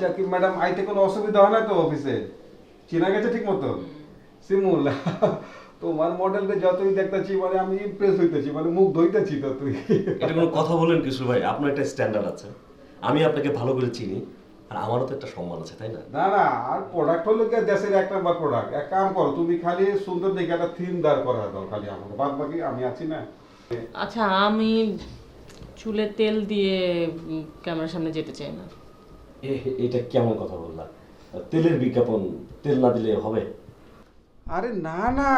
আচ্ছা কি ম্যাডাম আইতে কোনো অসুবিধা হয় না তো অফিসে? চেনা গেছে ঠিক মতো? শিমুল তোমার মডেলটা যতই দেখতেছি মানে আমি ইমপ্রেস হইতেছি, মানে মুখ ধইতেছি তো তুই। এটা কোনো কথা বলেন কিছু ভাই? আপনার একটা স্ট্যান্ডার্ড আছে, আমি আপনাকে ভালো করে চিনি, আর আমারও তো একটা সম্মান আছে, তাই না? না না, আর প্রোডাক্ট হলো কি দেশের এক নাম্বার প্রোডাক্ট। এক কাম করো, তুমি খালি সুন্দর দেখে একটা থিম দাঁড় করা দাও খালি আমাকে, বাদ বাকি আমি আছি না। আচ্ছা আমি চুলে তেল দিয়ে ক্যামেরার সামনে যেতে চাই না। এটা কেমন কথা বললা? তেলের বিজ্ঞাপন, তেল না দিলে হবে? আরে না না,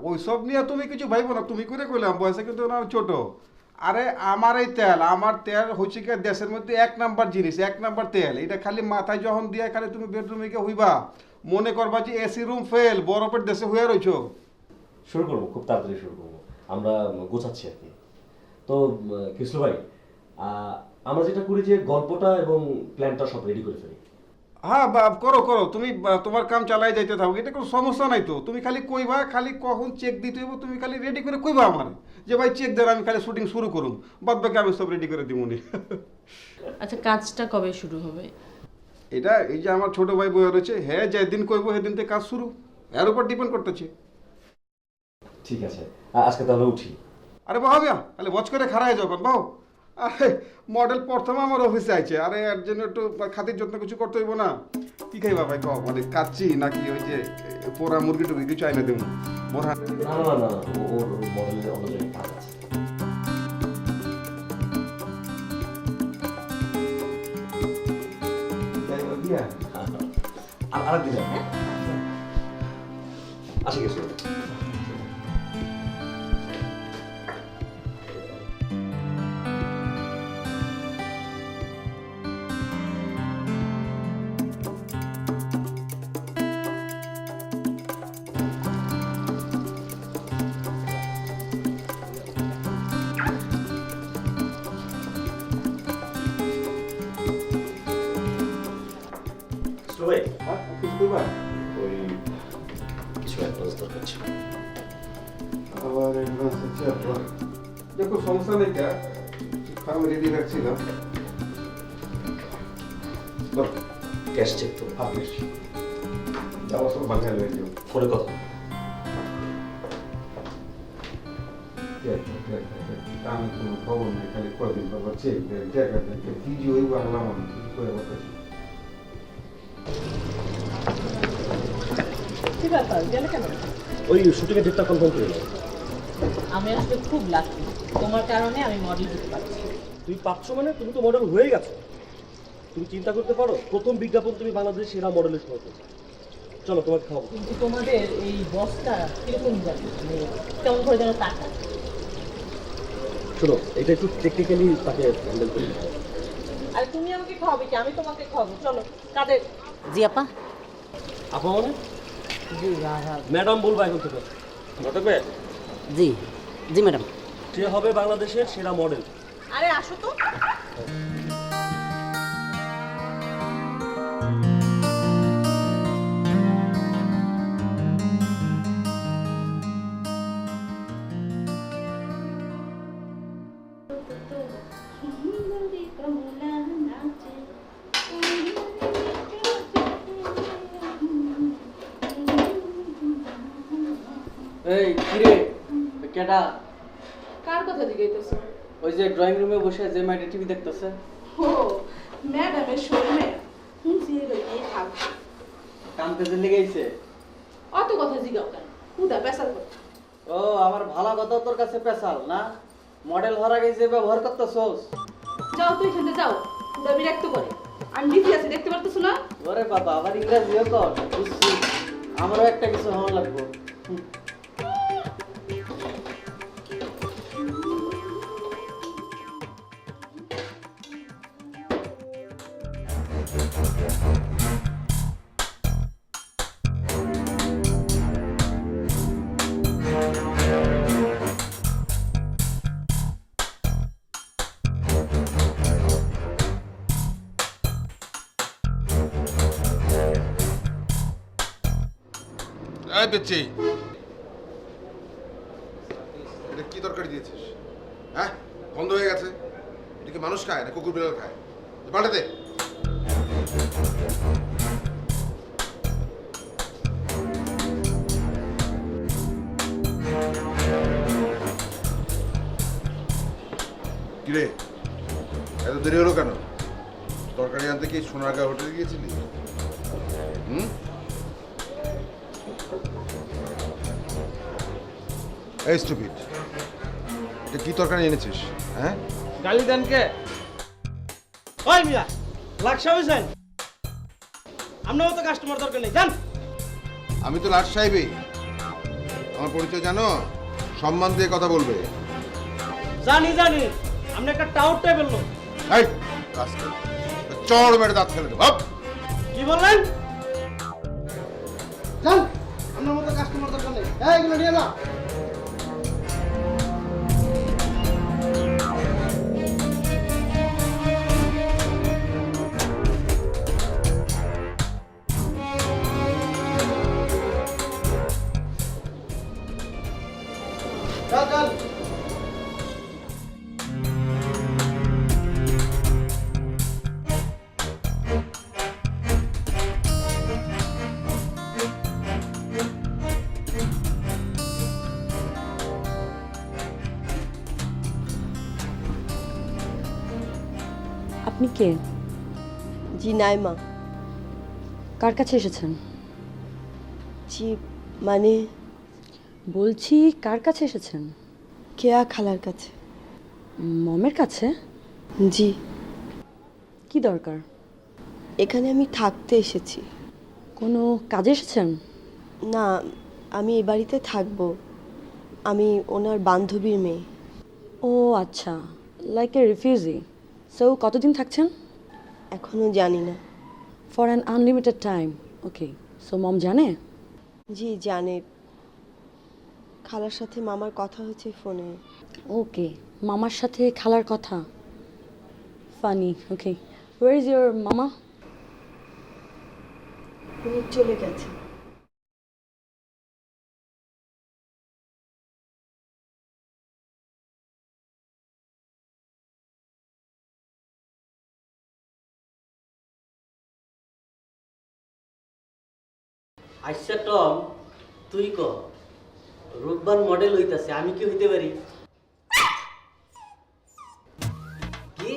ওইসব নিয়ে তুমি কিছু ভাইবো না, তুমি করে কইলাম, বয়সে কিন্তু না ছোট। আরে আমার এই তেল, আমার তেল হচ্ছে কি দেশের মধ্যে এক নাম্বার জিনিস, এক নাম্বার তেল। এটা খালি মাথায় যখন দিয়ে খালি তুমি বেডরুমে গিয়ে হইবা, মনে করবা যে এসি রুম ফেল, বরফের দেশে হইয়া রইছো। শুরু করবো, খুব তাড়াতাড়ি শুরু করবো, আমরা গোছাচ্ছি আর কি। তো কিসলু ভাই, আমরা যেটা করি যে গল্পটা এবং প্ল্যানটা সব রেডি করে ফেলি। হ্যাঁ করো করো, তুমি তোমার কাম চালাই যাইতে থাকো, এটা কোনো সমস্যা নাই তো। তুমি খালি কইবা, খালি কখন চেক দিতে হইব তুমি খালি রেডি করে কইবা আমার, যে ভাই চেক দেন, আমি খালি শুটিং শুরু করুম, বাদ বাকি আমি সব রেডি করে দিবনি। আচ্ছা কাজটা কবে শুরু হবে? এটা এই যে আমার ছোট ভাই বইয়া রয়েছে, হ্যাঁ যেদিন কইবো সেদিন থেকে কাজ শুরু, এর উপর ডিপেন্ড করতেছে। ঠিক আছে, আজকে তাহলে উঠি। আরে বাহ বিয়া, তাহলে বচ করে খাড়াই যখন বাহ। আরে মডেল প্রথম আমার অফিসে আইছে, আরে এর জন্য একটু খাতির যত্ন কিছু করতে হইব না। কি খাইবা ভাই কও, মানে কাচ্চি নাকি ওই যে পোড়া মুরগি টুরগি কিছু আইনা দেবো? বোরহান না না না, ওর মডেলের অন্য জায়গায় কাজ আছে। খাইবা দিয়া? আর আরেকদিন আসে গেছো। ভাই কিছু কইবা? ওই কিছু অ্যাডভান্স দরকার ছিল। আবার অ্যাডভান্স আছে আপনার? দেখো সমস্যা নেই, আমি রেডি রাখছিলাম। ক্যাশ চেক তো আপনি যাওয়া সব বাঙালি হয়ে যাও। ফোনে কথা। আমি কোনো খবর নেই, খালি কদিন বাবা চেক দেন, টাকা দেন, কি যে ওই বাংলাম আমি কিছু করে বলতেছি। কি ব্যাপার গেলে কেন? ওই শুটিংয়ের ডেটটা কনফার্ম করে নাও। আমি আসলে খুব লাকি, তোমার কারণে আমি মডেল দিতে পারছি। তুই পাচ্ছ মানে তুমি তো মডেল হয়ে গেছো। তুমি চিন্তা করতে পারো, প্রথম বিজ্ঞাপন তুমি বাংলাদেশের সেরা মডেলের সময় পেয়েছো। চলো তোমাকে খাওয়াবো। কিন্তু তোমাদের এই বসটা কিরকম যাবে, মানে কেমন করে যেন টাকা। শোনো, এটা একটু টেকনিক্যালি তাকে হ্যান্ডেল করে দিতে হবে। আর তুমি আমাকে খাওয়াবে কি? আমি তোমাকে খাওয়াবো। চলো কাদের। জি আপা। আপা মানে জি রাধা। ম্যাডাম বলবো এখন থেকে। নাটক ভাই, জি জি ম্যাডাম। সে হবে বাংলাদেশের সেরা মডেল। আরে আসো তো। এই কিরে কেডা? কার কথা জিজ্ঞাসা? ওই যে ড্রয়িং রুমে বসে যে মাইটা টিভি দেখতেছে। ও ম্যাডামের শোরুমে শুনছি এই খাব। কামতে যে লেগেছে। অত কথা জিগাও কেন? হুদা পেশাল কথা। ও আমার ভালো কথা তোর কাছে পেশাল না? মডেল হওয়ার আগে যে ব্যবহার করতেছস। যাও তুই এখানে যাও, হুদা বিরক্ত করে। আমি বিজি আছি, দেখতে পারতেছ না? ওরে বাবা, আবার ইংরেজিও কর। বুঝছি, আমারও একটা কিছু হওয়া লাগবে। এই পেচ্ছি, এটা কি তরকারি দিয়েছিস? হ্যাঁ, বন্ধ হয়ে গেছে। এটা কি মানুষ খায় না কুকুর বিড়াল খায়? পাল্টে দে। কিরে এত দেরি হলো কেন? তরকারি আনতে কি সোনারগাঁ হোটেলে গিয়েছিলি? হুম? এই স্টুপিড, এটা কি তরকারি এনেছিস? হ্যাঁ, গালি দেন কে? ওই মিয়া লাক্সা হইছেন? আপনারও তো কাস্টমার দরকার নেই, জান। আমি তো লাট সাহেবই। আমার পরিচয় জানো? সম্মান দিয়ে কথা বলবে। জানি জানি, আপনি একটা টাউট টেবিল লোক। এই রাস্তা চড় মেরে দাঁত ফেলে দেবো। কি বললেন? জান, আপনার মতো কাস্টমার দরকার নেই। এই এগুলো নিয়ে যা। চল। আপনি কে? জি নাইমা। কার কাছে এসেছেন? জি মানে বলছি কার কাছে এসেছেন? কেয়া খালার কাছে। মমের কাছে? জি। কি দরকার? এখানে আমি থাকতে এসেছি। কোনো কাজে এসেছেন? না, আমি এ বাড়িতে থাকবো। আমি ওনার বান্ধবীর মেয়ে। ও আচ্ছা, লাইক এ রিফিউজি। সো কতদিন থাকছেন? এখনো জানি না। For an unlimited time. Okay, so mom জানে? জি জানে। খালার সাথে মামার কথা হচ্ছে ফোনে। ওকে, মামার সাথে খালার কথা। Funny. Okay, where is your mama? উনি চলে গেছে। আচ্ছা টম, তুই ক রূপবান মডেল হইতাছে, আমি কি হইতে পারি? কি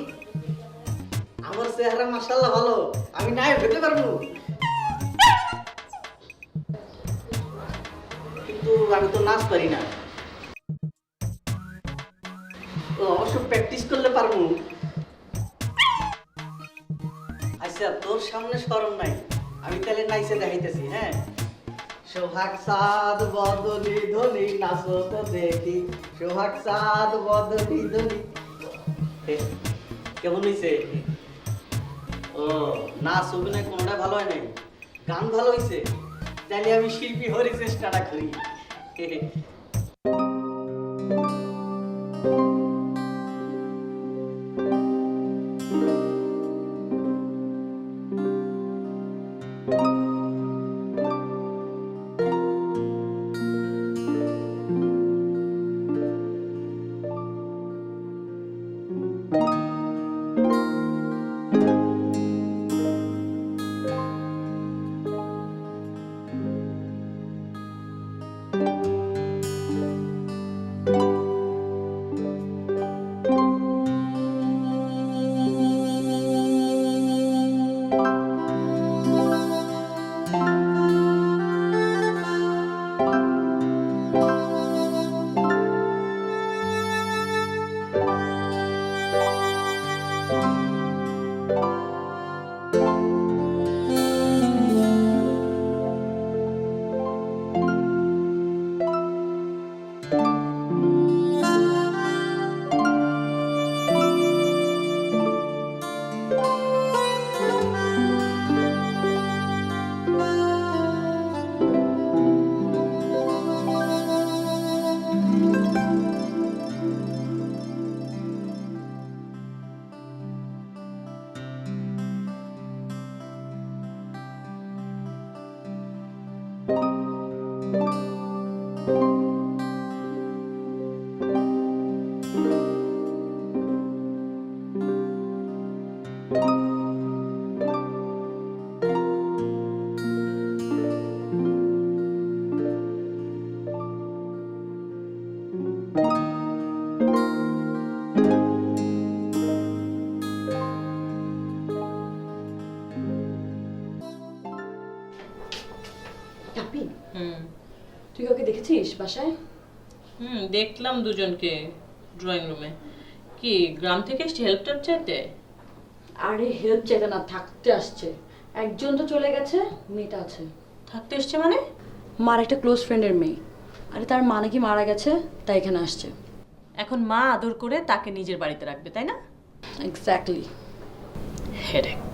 আমার চেহারা মাশাআল্লাহ ভালো, আমি নায়ক হতে পারবো? কিন্তু আমি তো নাচ পারি না। তো অবশ্য প্র্যাকটিস করলে পারবো। আচ্ছা, তোর সামনে শরম নাই, আমি তাহলে নাইসে দেখাইতেছি। হ্যাঁ, সোহাগ সাদ বদলি ধনি নাচো তো দেখি, সোহাগ সাদ বদলি ধনি। কেমন হয়েছে? ও নাচ অভিনয় কোনটা ভালো হয় নাই, গান ভালো হয়েছে। তাহলে আমি শিল্পী হরি চেষ্টাটা করি। তুই ওকে দেখেছিস বাসায়? দেখলাম দুজনকে ড্রয়িং রুমে। কি গ্রাম থেকে এসে হেল্প টেল্প চাইতে? আরে হেল্প চাইতে না, থাকতে আসছে। একজন তো চলে গেছে, মেয়েটা আছে। থাকতে এসছে মানে? মার একটা ক্লোজ ফ্রেন্ডের মেয়ে। আরে তার মা নাকি মারা গেছে, তাই এখানে আসছে। এখন মা আদর করে তাকে নিজের বাড়িতে রাখবে, তাই না? এক্স্যাক্টলি। হেডেক।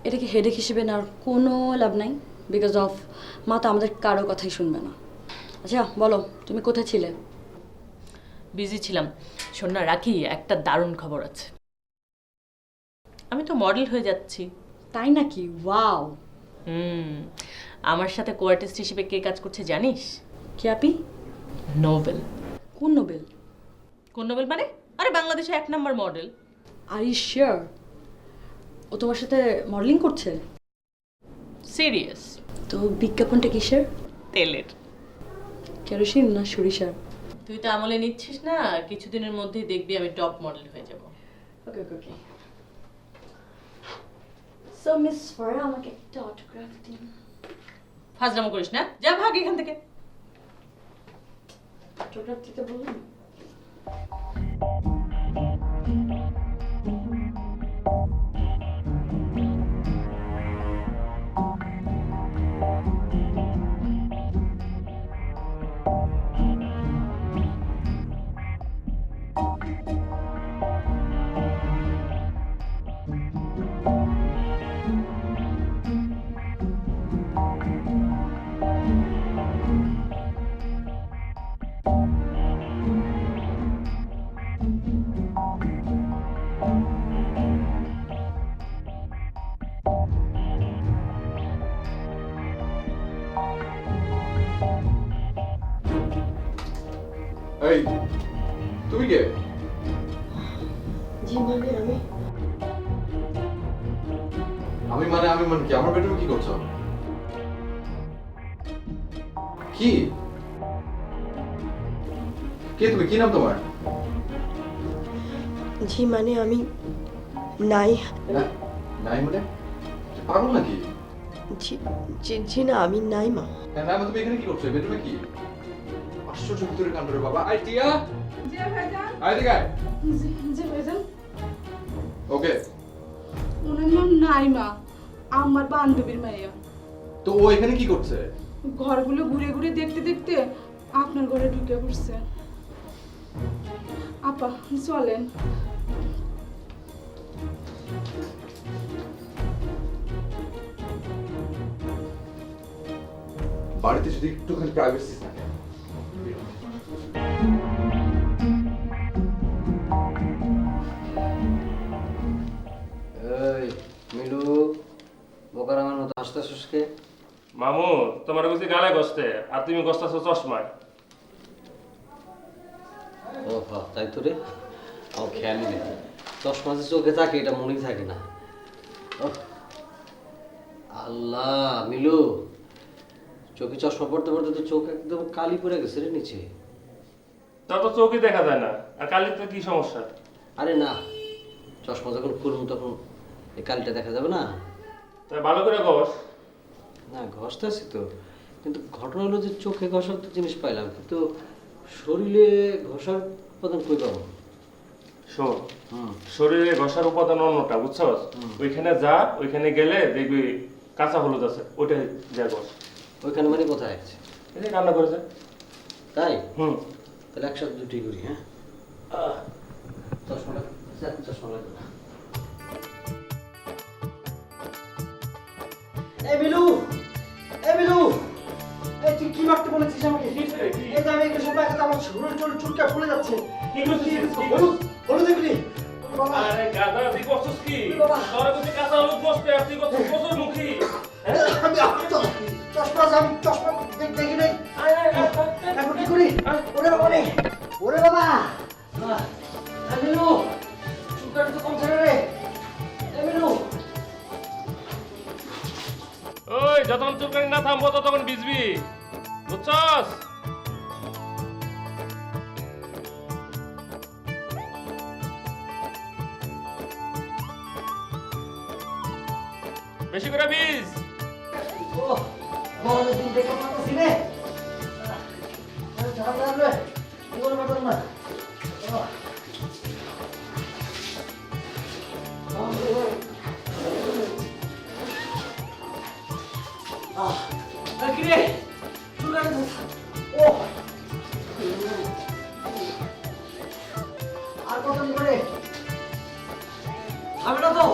এটাকে হেডেক হিসেবে নেওয়ার কোনো লাভ নাই, বিকজ অফ মা তো আমাদের কারো কথাই শুনবে না। আচ্ছা বলো, তুমি কোথায় ছিলে? বিজি ছিলাম। শোন না রাখি, একটা দারুণ খবর আছে। আমি তো মডেল হয়ে যাচ্ছি। তাই নাকি? ওয়াও। আমার সাথে কোয়ার্টিস্ট হিসেবে কে কাজ করছে জানিস? কি আপি? নোবেল। কোন নোবেল? কোন নোবেল মানে? আরে বাংলাদেশে 1 নম্বর মডেল। আর ইউ শিওর ও তোমার সাথে মডেলিং করছে? সিরিয়াস। তো বিজ্ঞাপনটা কিসের? তেলের। কেরোসিন না সরিষার? তুই তো আমলে নিচ্ছিস না, কিছুদিনের মধ্যেই দেখবি আমি টপ মডেল হয়ে যাব। ওকে ওকে ওকে। সো মিস ফারা, আমাকে একটা অটোগ্রাফ দিন। ফাজলামো করিস না, যা ভাগ এখান থেকে। অটোগ্রাফ দিতে বলুন। এই তুমি কে? জি মানে আমি আমি মানে কি? আমার বেডরুমে কি করছো? কি কে তুমি? কি নাম তোমার? জি মানে আমি নাই। নাই মানে? পাগল নাকি? জি জি জি না, আমি নাই মা। নাই মানে তুমি এখানে কি করছো? বেডরুমে কি? আশ্চর্য ভিতরে কাণ্ড রে বাবা। আই টিয়া, জি ভাইজান। আই দিকে আয়। জি ভাইজান। ওকে। ওনার নাম নাইমা, আমার বান্ধবীর মাইয়া। তো ও এখানে কি করছে? ঘরগুলো ঘুরে ঘুরে দেখতে দেখতে আপনার ঘরে ঢুকে পড়ছে। আপা চলেন। বাড়িতে যদি একটুখানি প্রাইভেসি থাকে। এই মিলু, বোকার আমার মতো হাসতেছিস কে? মামু তোমার বুঝি গালে গসতে আর তুমি গসতাছো চশমায়। ও হা, তাই তো রে, আমার খেয়ালই নেই। চশমা যে চোখে থাকে এটা মনেই থাকে না। ওহ, আল্লাহ মিলু, চোখে চশমা পড়তে পড়তে তো চোখ একদম কালি পড়ে গেছে রে নিচে। তা তো চোখই দেখা যায় না, আর কালিতে কি সমস্যা? আরে না, চশমা যখন খুলুন তখন এই কালিটা দেখা যাবে না। তাই ভালো করে গস। না ঘষতেছি তো, কিন্তু ঘটনা হলো যে চোখে ঘষার তো জিনিস পাইলাম, কিন্তু শরীরে ঘষার উপাদান কই পাবো? শোন, শরীরে ঘষার উপাদান অন্যটা, বুঝছস? ওইখানে যা, ওইখানে গেলে দেখবি কাঁচা হলুদ আছে, ওইটাই যা ঘষ। ওইখানে মানে কোথায় আছে? এই যে কান্না করেছে। তাই? তাহলে তাহলে একসাথে দুটি করি। হ্যাঁ, চশমাটা চশমা লাগবে না। এই মিলু, এই মিলু, এই তুই কি মারতে বলেছিস আমাকে? এই তো আমি একটু সময় একটা আমার চুলটা ফুলে যাচ্ছে। কি করছিস? হলুদ হলুদ দেখলি? আরে গাদা, তুই করছিস কি? তোর কাছে কাঁচা হলুদ বসতে আর তুই করছিস প্রচুর মুখী। চশমা আছে, আমি চশমা দেখি নাই। এখন কি করি? ওরে বাবা রে, ওরে বাবা! এই মিলু, চুলটা তো কম ছেড়ে রে। এই মিলু, ওই যতক্ষণ চুলকানি না থামবো ততক্ষণ ভিজবি, বুঝছস? বেশি করে ভিজ। ও, মহারাজ দিন দেখে পাচ্ছি রে। ও আর কত করে হবে না তো